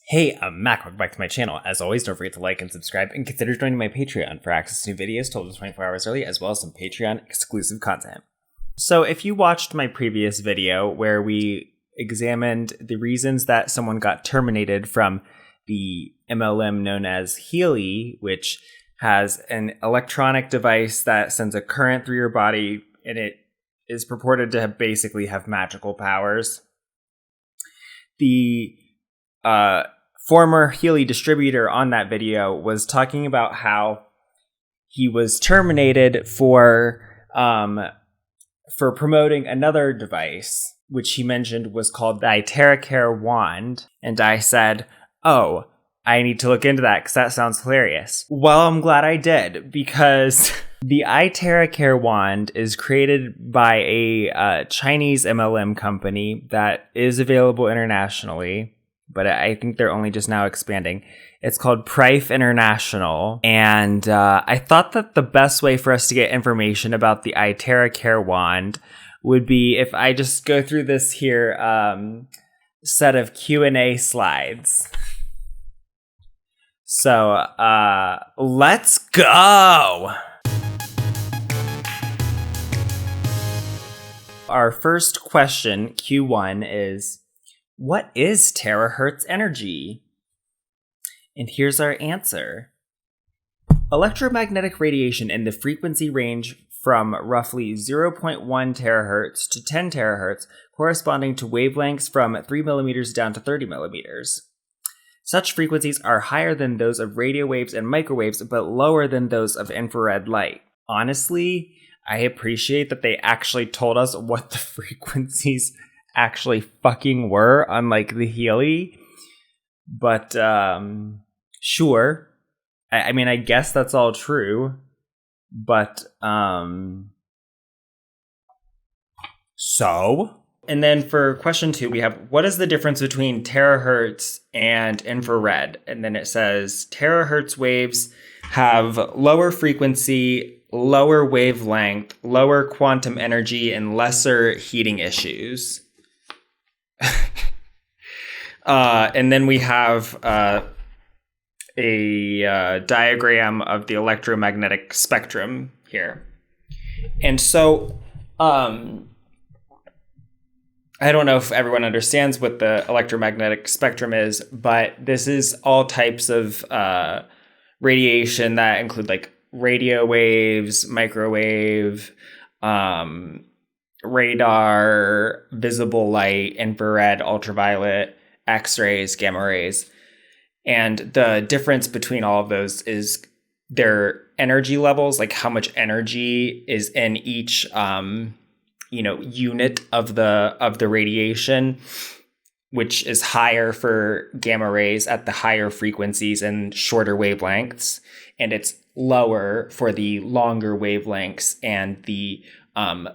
Hey, I'm Mac. Welcome back to my channel. As always, don't forget to like and subscribe, and consider joining my Patreon for access to new videos told 24 hours early, as well as some Patreon exclusive content. So if you watched my previous video where we examined the reasons that someone got terminated from the MLM known as Healy, which has an electronic device that sends a current through your body, and it is purported to basically have magical powers. The former Healy distributor on that video was talking about how he was terminated for promoting another device, which he mentioned was called the iTeraCare wand. And I said, oh, I need to look into that because that sounds hilarious. Well, I'm glad I did, because the iTeraCare wand is created by a Chinese MLM company that is available internationally, but I think they're only just now expanding. It's called Prife International. And I thought that the best way for us to get information about the iTeraCare wand would be if I just go through this here set of Q&A slides. So let's go! Our first question, Q1, is, what is terahertz energy? And here's our answer. Electromagnetic radiation in the frequency range from roughly 0.1 terahertz to 10 terahertz, corresponding to wavelengths from 3 millimeters down to 30 millimeters. Such frequencies are higher than those of radio waves and microwaves, but lower than those of infrared light. Honestly, I appreciate that they actually told us what the frequencies actually fucking were, unlike the Healy. But sure. I mean, I guess that's all true. But so? And then for question 2, we have, what is the difference between terahertz and infrared? And then it says terahertz waves have lower frequency, lower wavelength, lower quantum energy, and lesser heating issues. And then we have a diagram of the electromagnetic spectrum here. And so I don't know if everyone understands what the electromagnetic spectrum is, but this is all types of radiation that include like radio waves, microwave, radar, visible light, infrared, ultraviolet, X-rays, gamma rays. And the difference between all of those is their energy levels, like how much energy is in each unit of the radiation, which is higher for gamma rays at the higher frequencies and shorter wavelengths, and it's lower for the longer wavelengths and the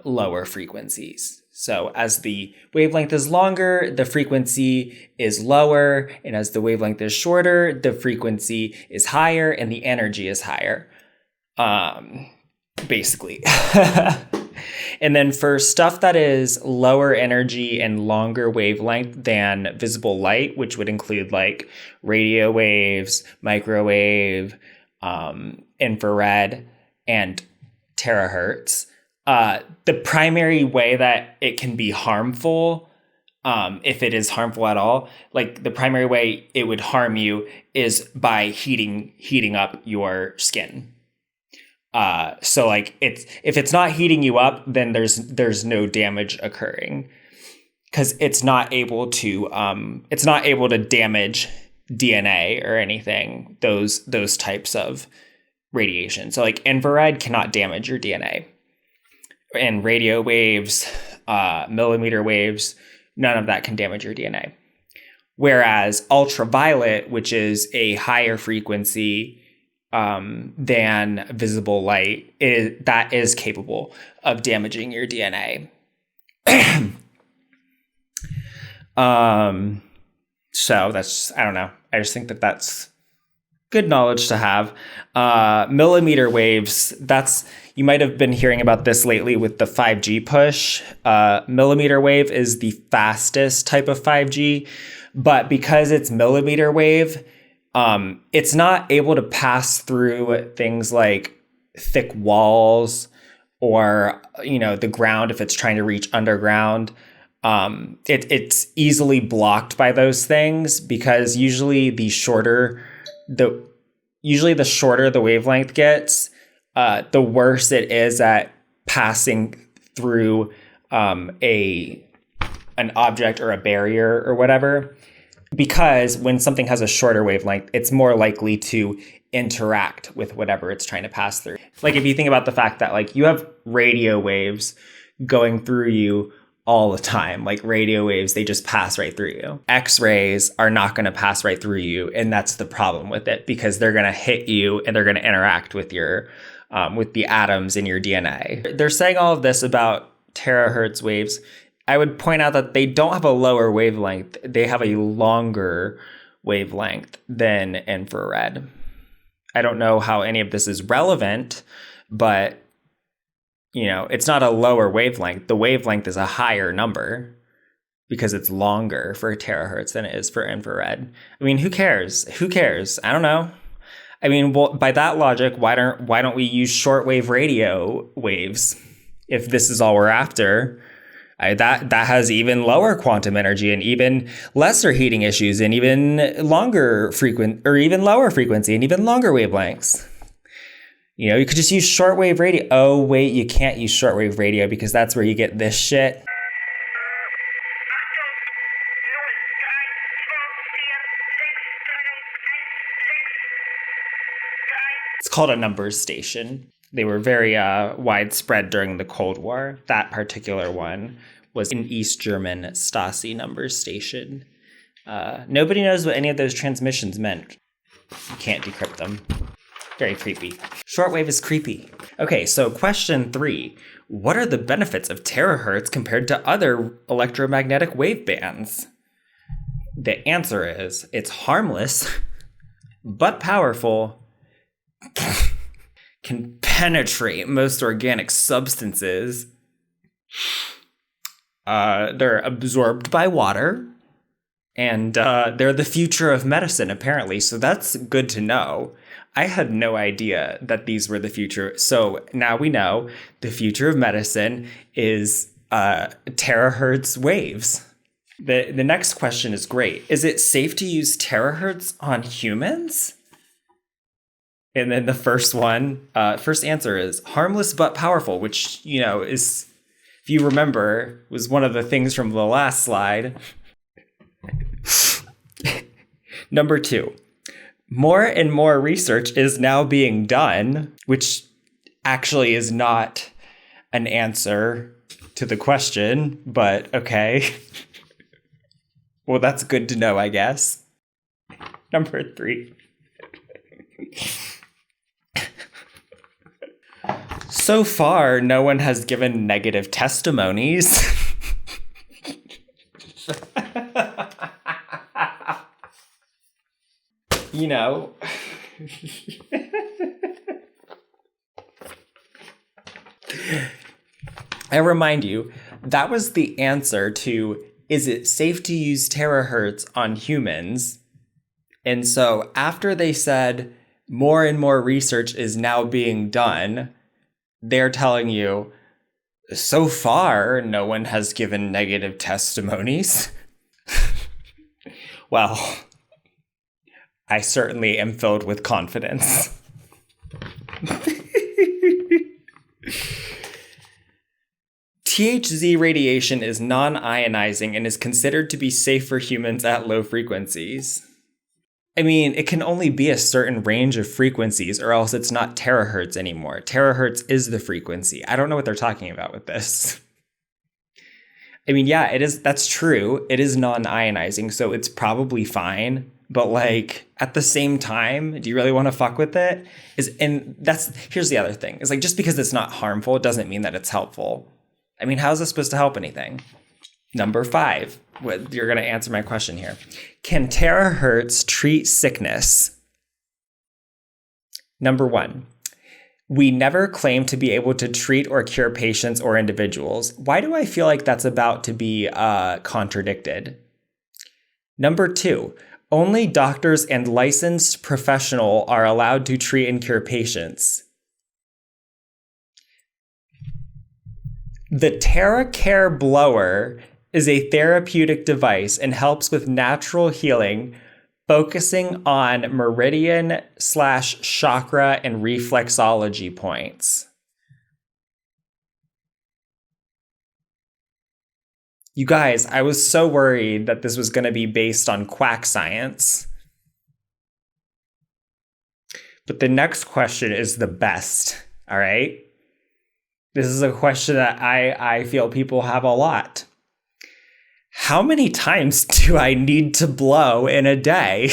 lower frequencies. So as the wavelength is longer, the frequency is lower, and as the wavelength is shorter, the frequency is higher and the energy is higher, basically. And then for stuff that is lower energy and longer wavelength than visible light, which would include like radio waves, microwave, infrared, and terahertz, the primary way that it can be harmful, if it is harmful at all, like the primary way it would harm you is by heating up your skin. So like if it's not heating you up, then there's no damage occurring, because it's not able to damage DNA or anything, those types of radiation. So like infrared cannot damage your DNA, and radio waves, millimeter waves, none of that can damage your DNA. Whereas ultraviolet, which is a higher frequency than visible light, that is capable of damaging your DNA. So that's, I don't know. I just think that that's Good knowledge to have. Millimeter waves, you might have been hearing about this lately with the 5G push. Millimeter wave is the fastest type of 5G, but because it's millimeter wave, it's not able to pass through things like thick walls or, the ground if it's trying to reach underground. It's easily blocked by those things because usually the shorter the wavelength gets, the worse it is at passing through an object or a barrier or whatever. Because when something has a shorter wavelength, it's more likely to interact with whatever it's trying to pass through. Like if you think about the fact that like you have radio waves going through you all the time, like radio waves, they just pass right through you. X-rays are not going to pass right through you. And that's the problem with it, because they're going to hit you and they're going to interact with your, with the atoms in your DNA. They're saying all of this about terahertz waves. I would point out that they don't have a lower wavelength. They have a longer wavelength than infrared. I don't know how any of this is relevant, but it's not a lower wavelength. The wavelength is a higher number because it's longer for terahertz than it is for infrared. I mean, who cares? Who cares? I don't know. I mean, well, by that logic, why don't we use shortwave radio waves if this is all we're after? That has even lower quantum energy and even lesser heating issues and even lower frequency and even longer wavelengths. You could just use shortwave radio. Oh, wait, you can't use shortwave radio because that's where you get this shit. It's called a numbers station. They were very widespread during the Cold War. That particular one was an East German Stasi numbers station. Nobody knows what any of those transmissions meant. You can't decrypt them. Very creepy. Shortwave is creepy. Okay, so question 3. What are the benefits of terahertz compared to other electromagnetic wave bands? The answer is it's harmless, but powerful, can penetrate most organic substances. They're absorbed by water, and they're the future of medicine, apparently. So that's good to know. I had no idea that these were the future. So now we know the future of medicine is terahertz waves. The next question is great. Is it safe to use terahertz on humans? And then the first answer is harmless but powerful, which, is, if you remember, was one of the things from the last slide. Number 2. More and more research is now being done, which actually is not an answer to the question, but okay. Well, that's good to know, I guess. Number 3. So far, no one has given negative testimonies. I remind you, that was the answer to, is it safe to use terahertz on humans? And so after they said more and more research is now being done, they're telling you, so far, no one has given negative testimonies. Well, I certainly am filled with confidence. THZ radiation is non-ionizing and is considered to be safe for humans at low frequencies. I mean, it can only be a certain range of frequencies or else it's not terahertz anymore. Terahertz is the frequency. I don't know what they're talking about with this. I mean, yeah, it is. That's true. It is non-ionizing, so it's probably fine. But like at the same time, do you really want to fuck with it? Here's the other thing. It's like, just because it's not harmful, it doesn't mean that it's helpful. I mean, how is this supposed to help anything? Number 5. You're going to answer my question here. Can terahertz treat sickness? Number 1, we never claim to be able to treat or cure patients or individuals. Why do I feel like that's about to be contradicted? Number 2, only doctors and licensed professionals are allowed to treat and cure patients. The TeraCare blower is a therapeutic device and helps with natural healing, focusing on meridian/chakra and reflexology points. You guys, I was so worried that this was going to be based on quack science. But the next question is the best, all right? This is a question that I feel people have a lot. How many times do I need to blow in a day?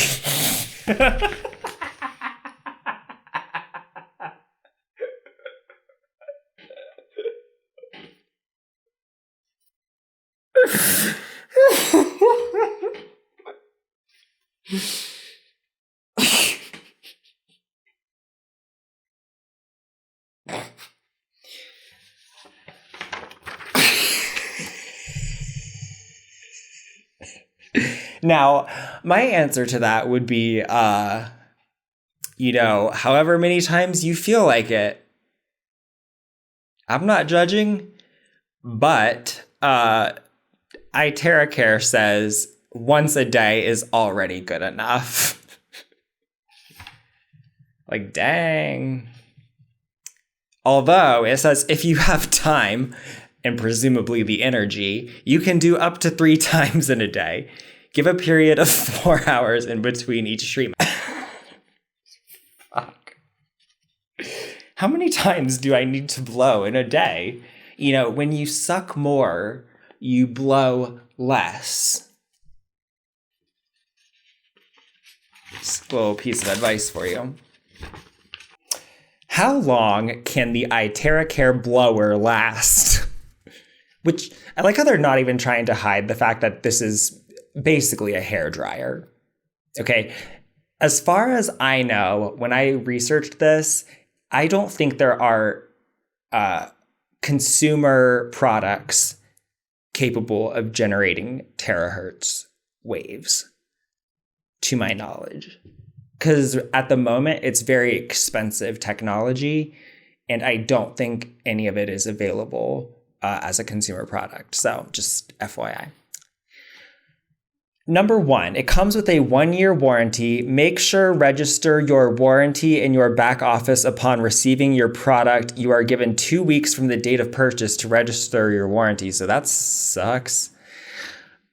Now, my answer to that would be, however many times you feel like it. I'm not judging, but iTeraCare says once a day is already good enough. Like, dang. Although it says if you have time and presumably the energy, you can do up to 3 times in a day. Give a period of 4 hours in between each treatment. Fuck. How many times do I need to blow in a day? When you suck more, you blow less. Just a little piece of advice for you. How long can the iTeraCare blower last? Which, I like how they're not even trying to hide the fact that this is basically a hairdryer. Okay, as far as I know, when I researched this, I don't think there are consumer products capable of generating terahertz waves, to my knowledge. Because at the moment, it's very expensive technology, and I don't think any of it is available as a consumer product. So just FYI. Number 1, it comes with a 1-year warranty. Make sure register your warranty in your back office upon receiving your product. You are given 2 weeks from the date of purchase to register your warranty. So that sucks.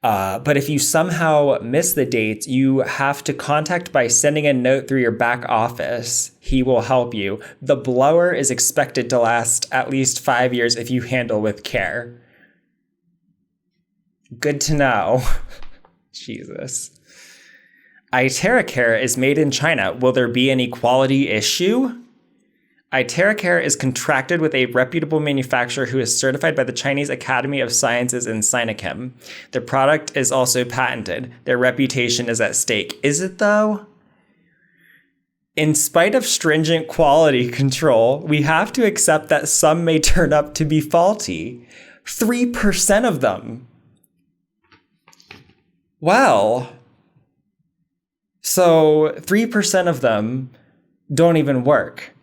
But if you somehow miss the dates, you have to contact by sending a note through your back office. He will help you. The blower is expected to last at least 5 years if you handle with care. Good to know. Jesus. iTeraCare is made in China. Will there be any quality issue? iTeraCare is contracted with a reputable manufacturer who is certified by the Chinese Academy of Sciences and Sinochem. Their product is also patented. Their reputation is at stake. Is it though? In spite of stringent quality control, we have to accept that some may turn up to be faulty. 3% of them. Well, so 3% of them don't even work.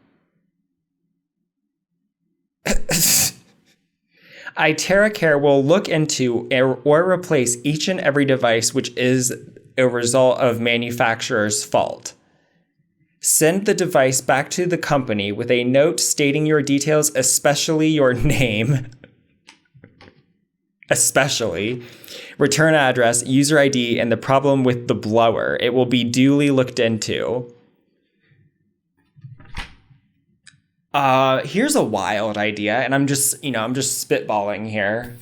iTeraCare will look into or replace each and every device which is a result of manufacturer's fault. Send the device back to the company with a note stating your details, especially your name, return address, user ID, and the problem with the blower. It will be duly looked into. Here's a wild idea, and I'm just spitballing here.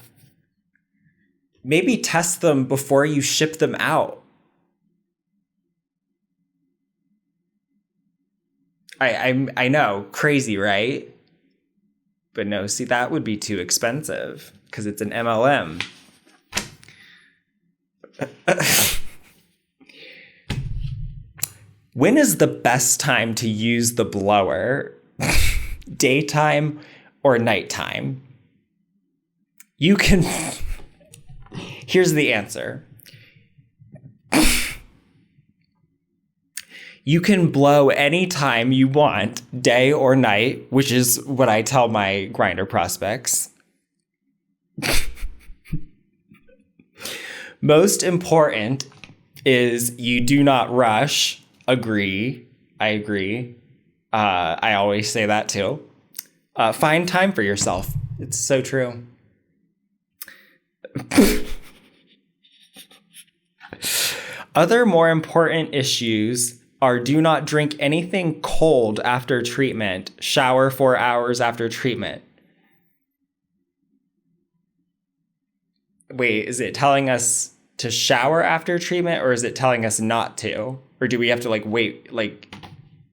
Maybe test them before you ship them out. I know, crazy, right? But no, see, that would be too expensive because it's an MLM. When is the best time to use the blower? Daytime or nighttime? You can... Here's the answer. You can blow anytime you want, day or night, which is what I tell my grinder prospects. Most important is you do not rush. Agree. I agree. I always say that too. Find time for yourself. It's so true. Other more important issues are do not drink anything cold after treatment. Shower 4 hours after treatment. Wait, is it telling us to shower after treatment or is it telling us not to? Or do we have to wait,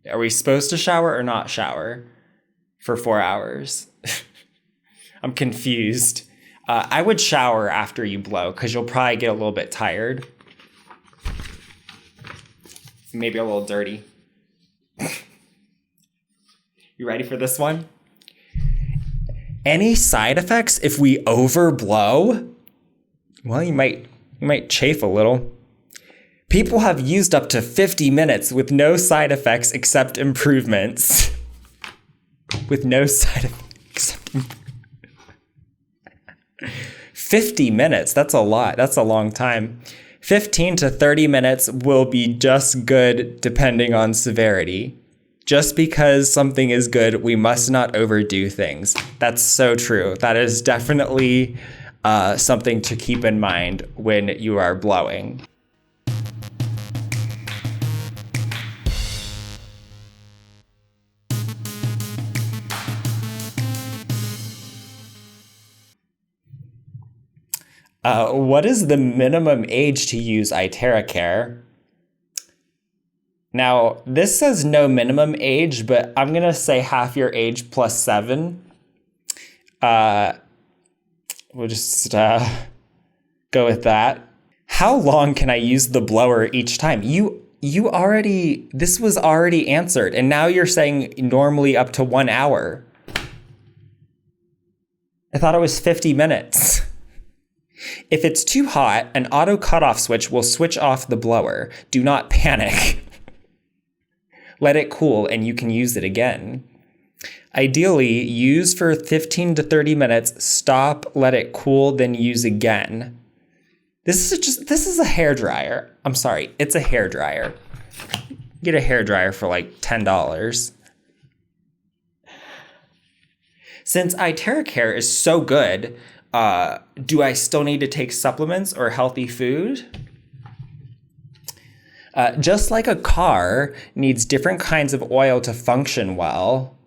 are we supposed to shower or not shower for 4 hours? I'm confused. I would shower after you blow because you'll probably get a little bit tired. Maybe a little dirty. You ready for this one? Any side effects if we overblow? Well, you might chafe a little. People have used up to 50 minutes with no side effects except improvements. With no side effects except 50 minutes, that's a lot. That's a long time. 15 to 30 minutes will be just good depending on severity. Just because something is good, we must not overdo things. That's so true. That is definitely something to keep in mind when you are blowing. What is the minimum age to use iTeraCare? Now, this says no minimum age, but I'm going to say half your age plus 7. We'll just go with that. How long can I use the blower each time? This was already answered, and now you're saying normally up to 1 hour. I thought it was 50 minutes. If it's too hot, an auto cutoff switch will switch off the blower. Do not panic. Let it cool and you can use it again. Ideally, use for 15 to 30 minutes, stop, let it cool, then use again. This is a hairdryer. I'm sorry, it's a hairdryer. Get a hairdryer for $10. Since iTeraCare is so good, do I still need to take supplements or healthy food? Just like a car needs different kinds of oil to function well,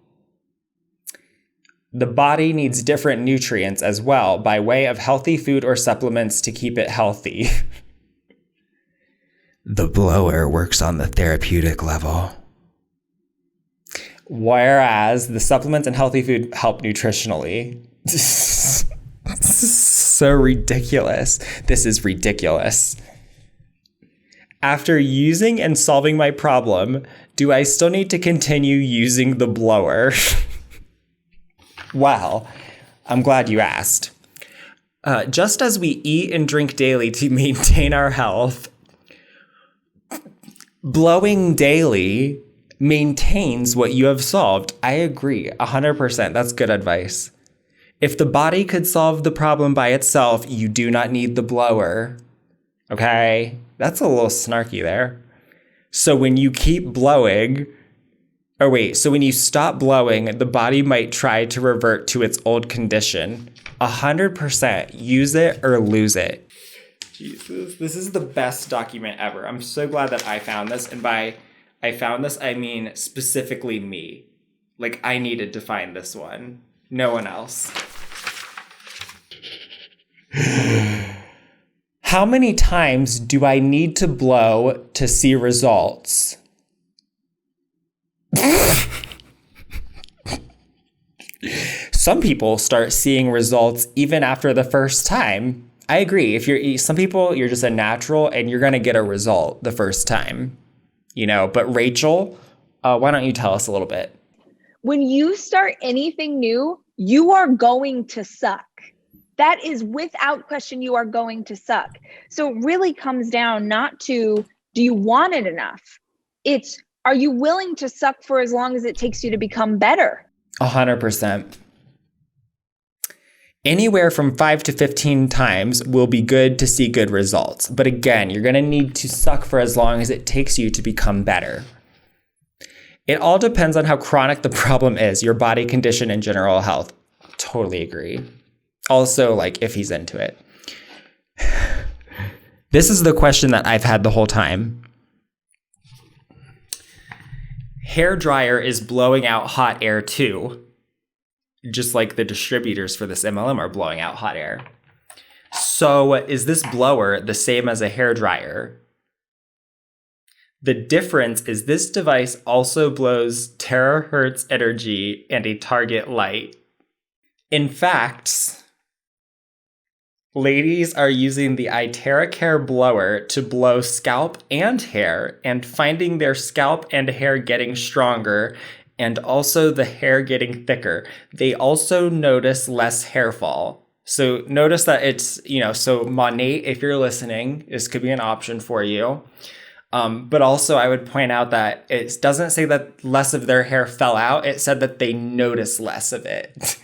the body needs different nutrients as well by way of healthy food or supplements to keep it healthy. The blower works on the therapeutic level, whereas the supplements and healthy food help nutritionally. So ridiculous. This is ridiculous. After using and solving my problem, do I still need to continue using the blower? Well, I'm glad you asked. Just as we eat and drink daily to maintain our health, blowing daily maintains what you have solved. I agree, 100%. That's good advice. If the body could solve the problem by itself, you do not need the blower. Okay? That's a little snarky there. So when you keep blowing, so when you stop blowing, the body might try to revert to its old condition. 100%. Use it or lose it. Jesus, this is the best document ever. I'm so glad that I found this. And by I found this, I mean specifically me. I needed to find this one. No one else. How many times do I need to blow to see results? Some people start seeing results even after the first time. I agree. Some people, you're just a natural and you're going to get a result the first time. But Rachel, why don't you tell us a little bit? When you start anything new, you are going to suck. That is without question, you are going to suck. So it really comes down not to, do you want it enough? It's, are you willing to suck for as long as it takes you to become better? 100%. Anywhere from 5 to 15 times will be good to see good results. But again, you're going to need to suck for as long as it takes you to become better. It all depends on how chronic the problem is, your body condition, and general health. Totally agree. Also, if he's into it. This is the question that I've had the whole time. Hair dryer is blowing out hot air too, just like the distributors for this MLM are blowing out hot air. So is this blower the same as a hair dryer? The difference is this device also blows terahertz energy and a target light. In fact, ladies are using the iTeraCare blower to blow scalp and hair, and finding their scalp and hair getting stronger, and also the hair getting thicker. They also notice less hair fall. So notice that it's, so Monate, if you're listening, this could be an option for you. But also I would point out that it doesn't say that less of their hair fell out. It said that they notice less of it.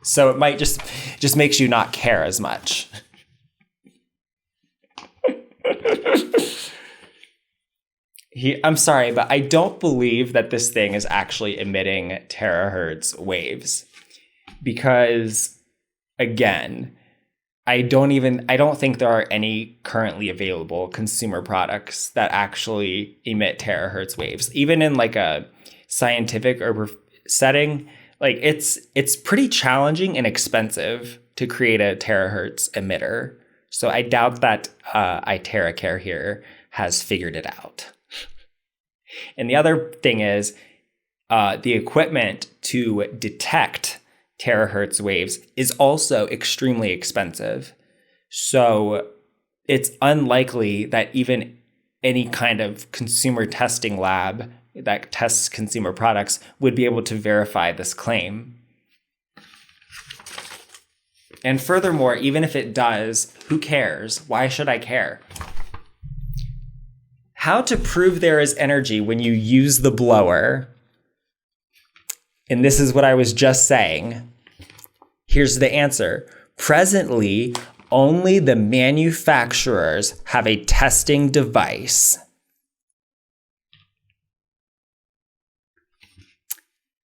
So it might just makes you not care as much. I'm sorry, but I don't believe that this thing is actually emitting terahertz waves. Because, again, I don't think there are any currently available consumer products that actually emit terahertz waves. Even in a scientific or setting, it's pretty challenging and expensive to create a terahertz emitter. So I doubt that iTeraCare here has figured it out. And the other thing is the equipment to detect terahertz waves is also extremely expensive. So it's unlikely that even any kind of consumer testing lab that tests consumer products would be able to verify this claim. And furthermore, even if it does, who cares? Why should I care? How to prove there is energy when you use the blower. And this is what I was just saying. Here's the answer. Presently, only the manufacturers have a testing device.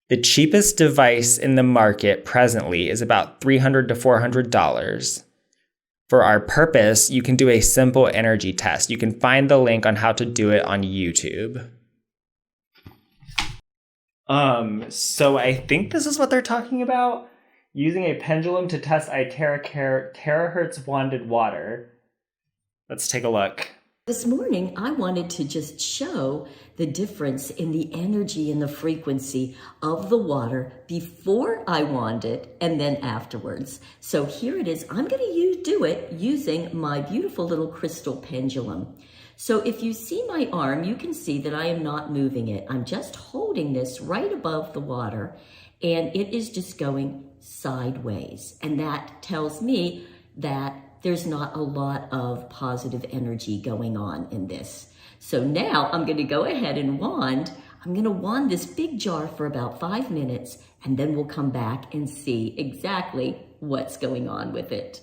The cheapest device in the market presently is about $300 to $400. For our purpose, you can do a simple energy test. You can find the link on how to do it on YouTube. So I think this is what they're talking about. Using a pendulum to test iTeraCare terahertz bonded water. Let's take a look. This morning, I wanted to just show the difference in the energy and the frequency of the water before I wand it and then afterwards. So here it is. I'm going to do it using my beautiful little crystal pendulum. So if you see my arm, you can see that I am not moving it. I'm just holding this right above the water, and it is just going sideways. And that tells me that there's not a lot of positive energy going on in this. So now I'm going to go ahead and wand. I'm going to wand this big jar for about 5 minutes, and then we'll come back and see exactly what's going on with it.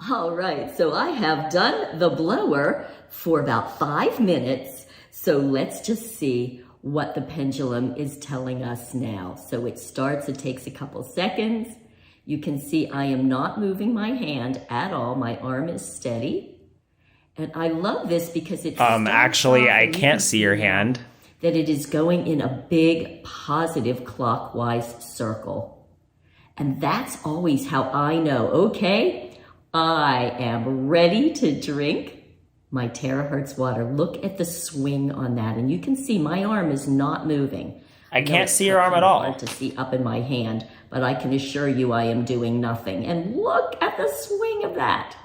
All right, so I have done the blower for about 5 minutes. So let's just see what the pendulum is telling us now. So it starts, it takes a couple seconds. You can see I am not moving my hand at all. My arm is steady. And I love this because it's actually, I can't see your hand. That it is going in a big positive clockwise circle. And that's always how I know, okay, I am ready to drink my terahertz water. Look at the swing on that. And you can see my arm is not moving. I can't see your arm at all. Hard to see up in my hand, but I can assure you I am doing nothing. And look at the swing of that.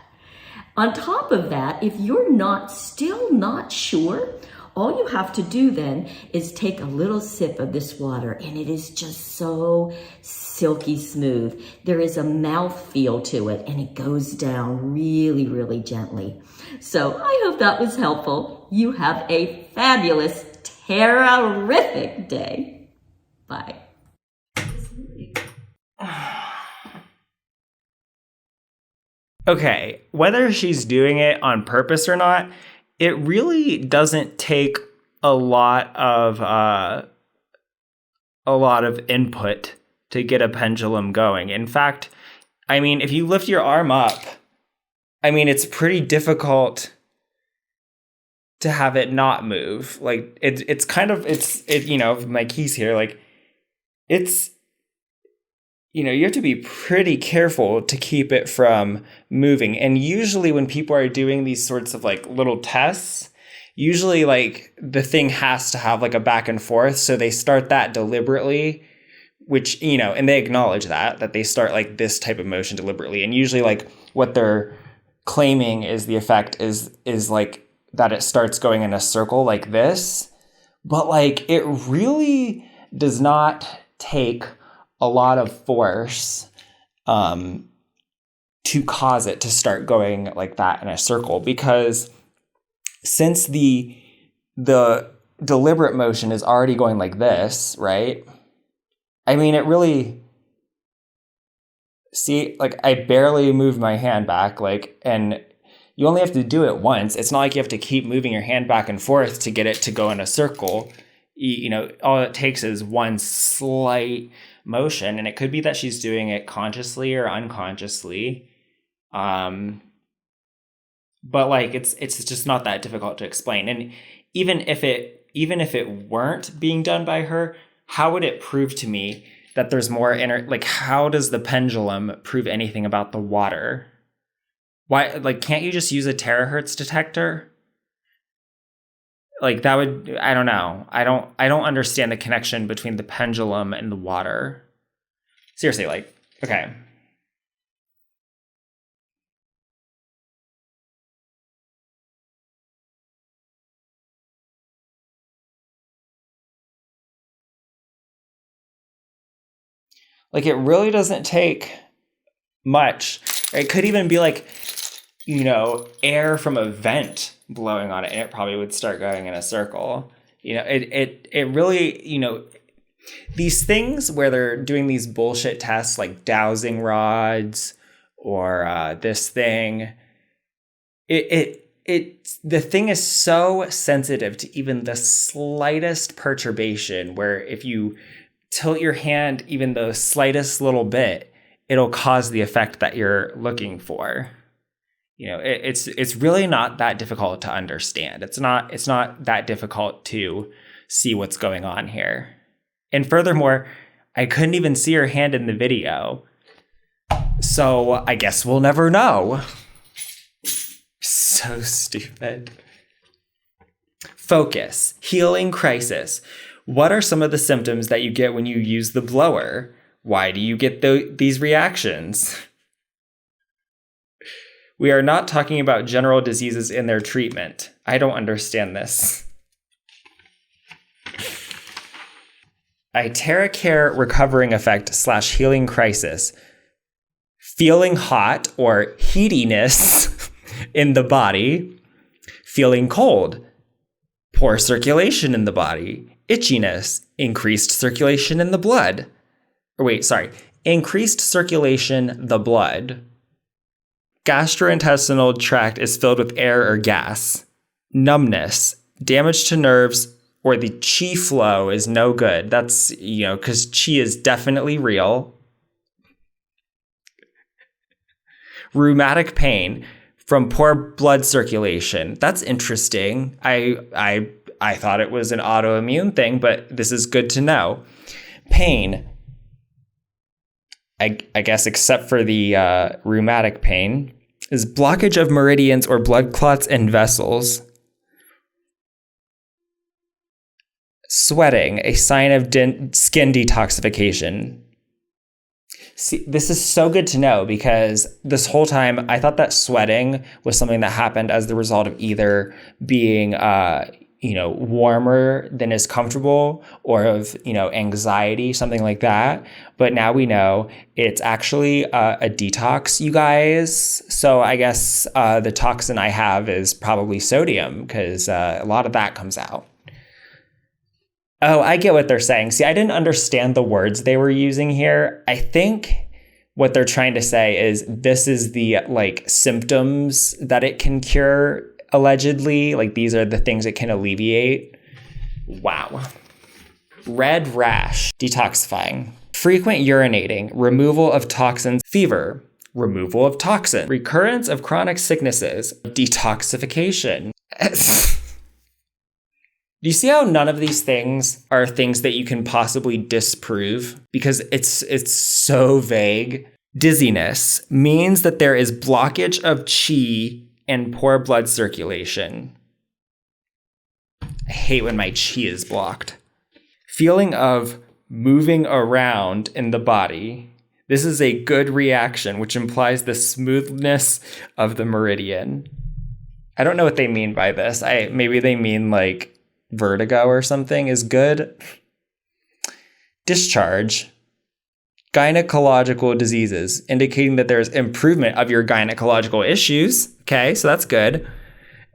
On top of that, if you're still not sure all you have to do then is take a little sip of this water, and it is just so silky smooth. There is a mouth feel to it, and it goes down really, really gently. So I hope that was helpful. You have a fabulous, terrific day. Bye. Okay, whether she's doing it on purpose or not, it really doesn't take a lot of input to get a pendulum going. In fact, I mean, if you lift your arm up, I mean, it's pretty difficult to have it not move. Like it's kind of you know, my keys here, like it's, you know, you have to be pretty careful to keep it from moving. And usually when people are doing these sorts of like little tests, usually like the thing has to have like a back and forth. So they start that deliberately, which, you know, and they acknowledge that they start like this type of motion deliberately. And usually like what they're claiming is the effect is like that it starts going in a circle like this. But like it really does not take a lot of force to cause it to start going like that in a circle, because since the deliberate motion is already going like this, right? I mean, it really, see, like I barely moved my hand back, like, and you only have to do it once. It's not like you have to keep moving your hand back and forth to get it to go in a circle. You know, all it takes is one slight motion, and it could be that she's doing it consciously or unconsciously. But like it's just not that difficult to explain. And even if it weren't being done by her, how would it prove to me that there's more like how does the pendulum prove anything about the water? Why, like, can't you just use a terahertz detector? Like that would, I don't know. I don't understand the connection between the pendulum and the water. Seriously, like, okay. Like it really doesn't take much. It could even be like, you know, air from a vent blowing on it, and it probably would start going in a circle. You know, it really, you know, these things where they're doing these bullshit tests like dowsing rods or this thing, the thing is so sensitive to even the slightest perturbation, where if you tilt your hand even the slightest little bit, it'll cause the effect that you're looking for. You know, it's really not that difficult to understand. It's not that difficult to see what's going on here. And furthermore, I couldn't even see her hand in the video. So I guess we'll never know. So stupid. Focus. Healing crisis. What are some of the symptoms that you get when you use the blower? Why do you get these reactions? We are not talking about general diseases in their treatment. I don't understand this. iTeraCare recovering effect / healing crisis. Feeling hot or heatiness in the body. Feeling cold. Poor circulation in the body. Itchiness. Increased circulation in the blood. Increased circulation the blood. Gastrointestinal tract is filled with air or gas. Numbness. Damage to nerves, or the chi flow is no good. That's, you know, because chi is definitely real. Rheumatic pain from poor blood circulation. That's interesting. I thought it was an autoimmune thing, but this is good to know. Pain. I guess except for the rheumatic pain, is blockage of meridians or blood clots and vessels. Sweating, a sign of skin detoxification. See, this is so good to know, because this whole time I thought that sweating was something that happened as the result of either being warmer than is comfortable, or of, anxiety, something like that. But now we know it's actually a detox, you guys. So I guess the toxin I have is probably sodium, because a lot of that comes out. Oh, I get what they're saying. See, I didn't understand the words they were using here. I think what they're trying to say is this is the symptoms that it can cure, allegedly. These are the things it can alleviate. Wow. Red rash, detoxifying. Frequent urinating, removal of toxins, fever, removal of toxin, recurrence of chronic sicknesses, detoxification. Do you see how none of these things are things that you can possibly disprove? Because it's so vague. Dizziness means that there is blockage of qi and poor blood circulation. I hate when my qi is blocked. Feeling of moving around in the body. This is a good reaction, which implies the smoothness of the meridian. I don't know what they mean by this. Maybe they mean vertigo or something is good. Discharge. Gynecological diseases, indicating that there's improvement of your gynecological issues. Okay, so that's good.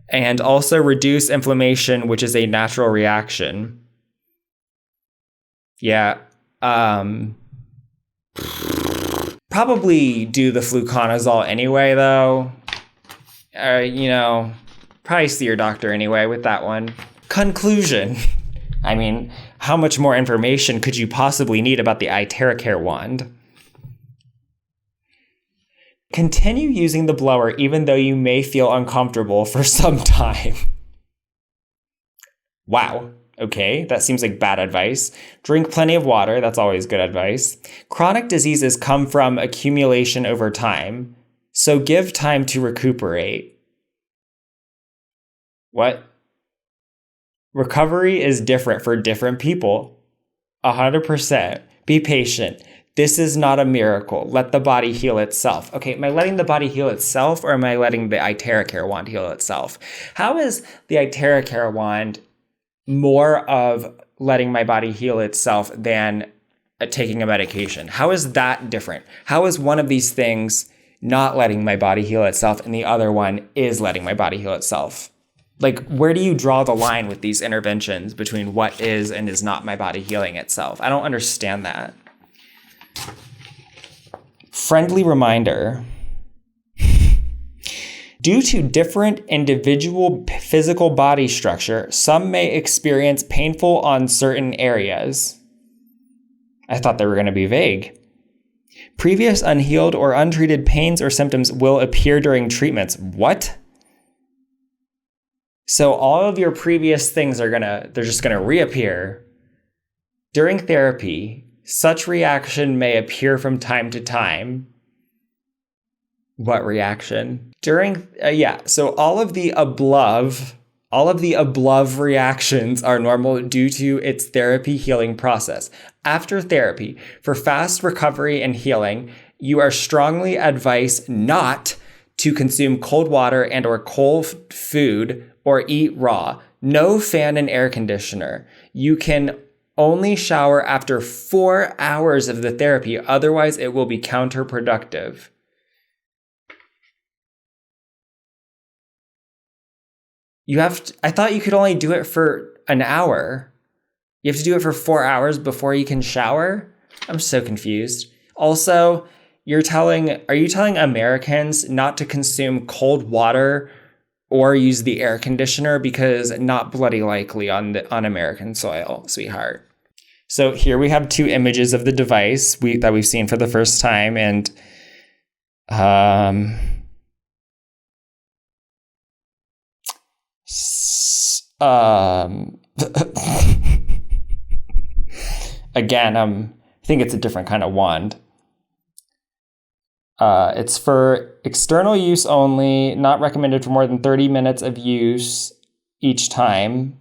And also reduce inflammation, which is a natural reaction. Yeah. Probably do the fluconazole anyway, though. Probably see your doctor anyway with that one. Conclusion. I mean, how much more information could you possibly need about the iTeraCare wand? Continue using the blower even though you may feel uncomfortable for some time. Wow. Okay, that seems like bad advice. Drink plenty of water. That's always good advice. Chronic diseases come from accumulation over time, so give time to recuperate. What? Recovery is different for different people. 100%. Be patient. This is not a miracle. Let the body heal itself. Okay, am I letting the body heal itself, or am I letting the iTeraCare wand heal itself? How is the iTeraCare wand more of letting my body heal itself than taking a medication? How is that different? How is one of these things not letting my body heal itself and the other one is letting my body heal itself? Where do you draw the line with these interventions between what is and is not my body healing itself? I don't understand that. Friendly reminder. Due to different individual physical body structure, some may experience painful on certain areas. I thought they were going to be vague. Previous unhealed or untreated pains or symptoms will appear during treatments. What? So all of your previous things they're just going to reappear. During therapy, such reaction may appear from time to time. What reaction? So all of the above reactions are normal due to its therapy healing process. After therapy, for fast recovery and healing, you are strongly advised not to consume cold water and or cold food or eat raw. No fan and air conditioner. You can only shower after 4 hours of the therapy. Otherwise, it will be counterproductive. I thought you could only do it for an hour. You have to do it for 4 hours before you can shower? I'm so confused. Also, are you telling Americans not to consume cold water or use the air conditioner, because not bloody likely on American soil, sweetheart. So here we have 2 images of the device that we've seen for the first time, and again, I think it's a different kind of wand. It's for external use only, not recommended for more than 30 minutes of use each time.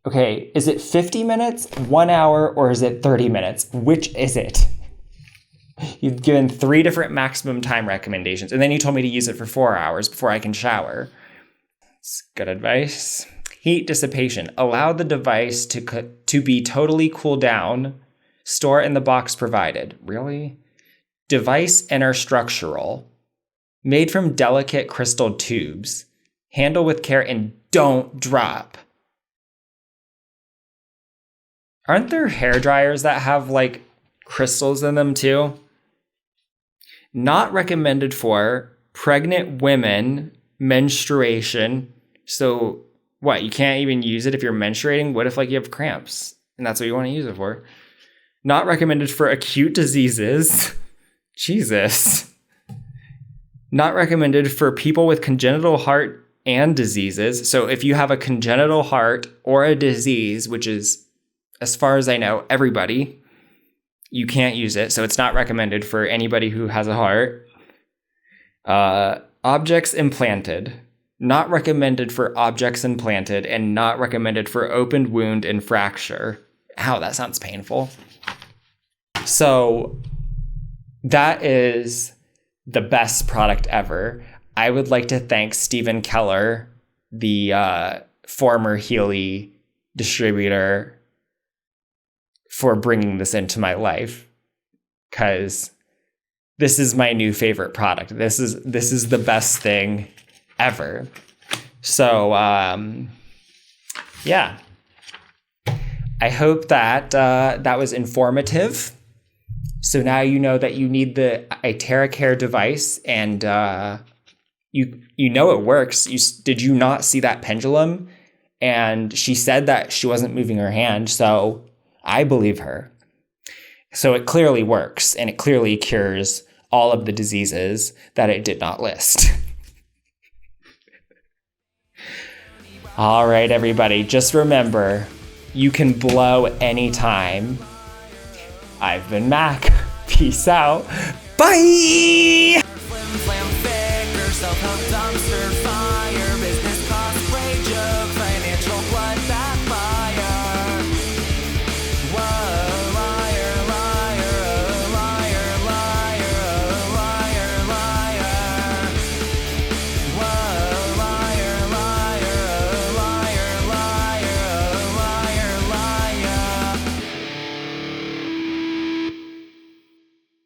Okay, is it 50 minutes, 1 hour, or is it 30 minutes? Which is it? You've given 3 different maximum time recommendations, and then you told me to use it for 4 hours before I can shower. It's good advice. Heat dissipation. Allow the device to be totally cooled down. Store in the box provided. Really? Device interstructural. Made from delicate crystal tubes. Handle with care and don't drop. Aren't there hair dryers that have like crystals in them too? Not recommended for pregnant women, menstruation. So what, you can't even use it if you're menstruating? What if like you have cramps and that's what you want to use it for? Not recommended for acute diseases. Jesus. Not recommended for people with congenital heart and diseases. So if you have a congenital heart or a disease, which is, as far as I know, everybody, you can't use it. So it's not recommended for anybody who has a heart. Objects implanted. Not recommended for objects implanted and not recommended for open wound and fracture. Ow, that sounds painful. So that is the best product ever. I would like to thank Stephen Keller, the former Healy distributor, for bringing this into my life, because this is my new favorite product. This is the best thing ever. So yeah, I hope that that was informative. So now you know that you need the iTeraCare device, and you know it works. Did you not see that pendulum? And she said that she wasn't moving her hand, so I believe her. So it clearly works, and it clearly cures all of the diseases that it did not list. All right, everybody, just remember, you can blow anytime. I've been Mac. Peace out. Bye!